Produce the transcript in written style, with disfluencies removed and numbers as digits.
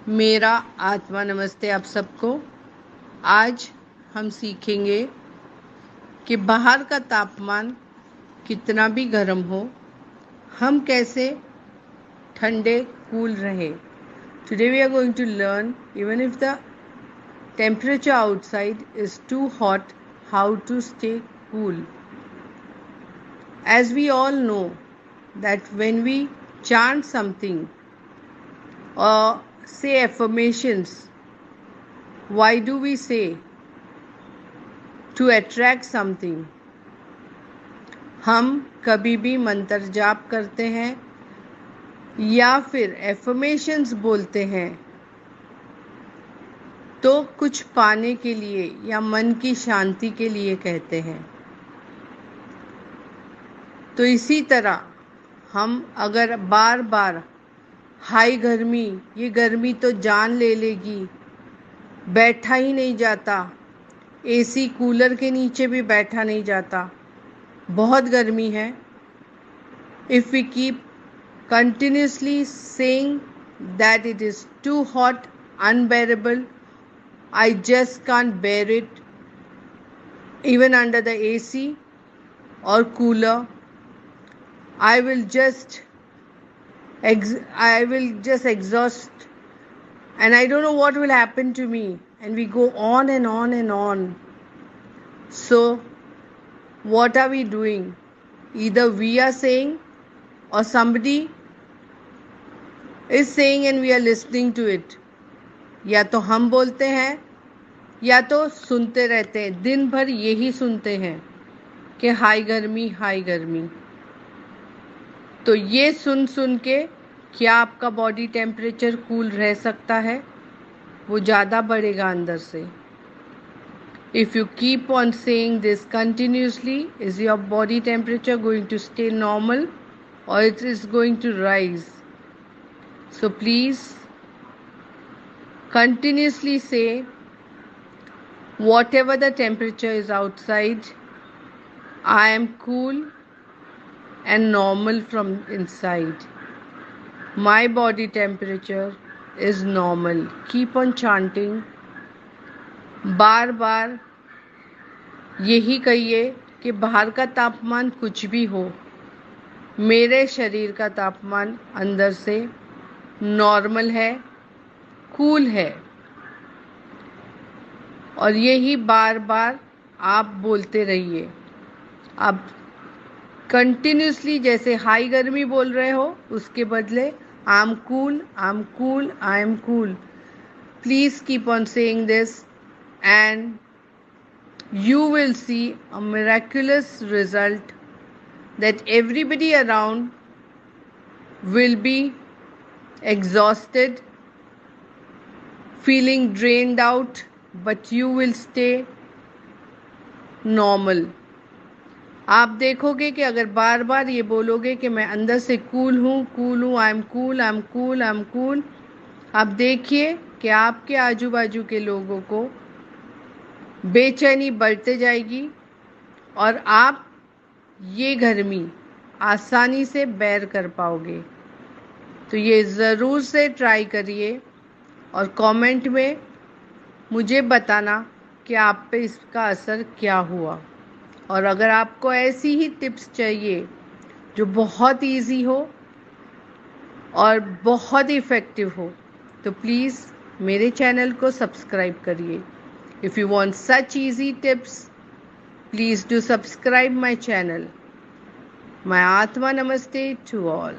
मेरा आत्मा नमस्ते आप सबको। आज हम सीखेंगे कि बाहर का तापमान कितना भी गर्म हो, हम कैसे ठंडे कूल रहे। Today we are going to learn even if the temperature outside is too hot, how to stay cool. As we all know that when we chant something or say affirmations, why do we say? To attract something. हम कभी भी मंत्र जाप करते हैं या फिर affirmations बोलते हैं तो कुछ पाने के लिए या मन की शांति के लिए कहते हैं। तो इसी तरह हम अगर बार बार हाय गर्मी, ये गर्मी तो जान ले लेगी, बैठा ही नहीं जाता, एसी कूलर के नीचे भी बैठा नहीं जाता, बहुत गर्मी है, if we keep continuously saying that it is too hot, unbearable, I just can't bear it, even under the AC or cooler, I will just exhaust and I don't know what will happen to me, and we go on and on and on. So what are we doing? Either we are saying or somebody is saying and we are listening to it. या तो हम बोलते हैं या तो सुनते रहते हैं, दिन भर यही सुनते हैं कि हाय गर्मी हाय गर्मी। तो ये सुन सुन के क्या आपका बॉडी टेम्परेचर कूल रह सकता है? वो ज़्यादा बढ़ेगा अंदर से। If you keep on saying this continuously, is your body temperature going to stay normal or it is going to rise? So please continuously say, whatever the temperature is outside, I am cool and normal from inside. My body temperature is normal. Keep on chanting. बार बार यही कहिए कि बाहर का तापमान कुछ भी हो, मेरे शरीर का तापमान अंदर से नॉर्मल है, कूल है। और यही बार बार आप बोलते रहिए। आप कंटिन्यूसली जैसे हाई गर्मी बोल रहे हो, उसके बदले I am cool, I am cool, I am cool. Please keep on saying this and you will see a miraculous result that everybody around will be exhausted, feeling drained out, but you will stay normal. आप देखोगे कि अगर बार बार ये बोलोगे कि मैं अंदर से कूल हूँ, I am cool, I am cool, I am cool, आप देखिए कि आपके आजू बाजू के लोगों को बेचैनी बढ़ते जाएगी और आप ये गर्मी आसानी से बेर कर पाओगे। तो ये ज़रूर से ट्राई करिए और कमेंट में मुझे बताना कि आप पे इसका असर क्या हुआ। और अगर आपको ऐसी ही टिप्स चाहिए जो बहुत इजी हो और बहुत इफ़ेक्टिव हो, तो प्लीज़ मेरे चैनल को सब्सक्राइब करिए। If you want such easy tips, please do subscribe my channel. My Atma Namaste to all.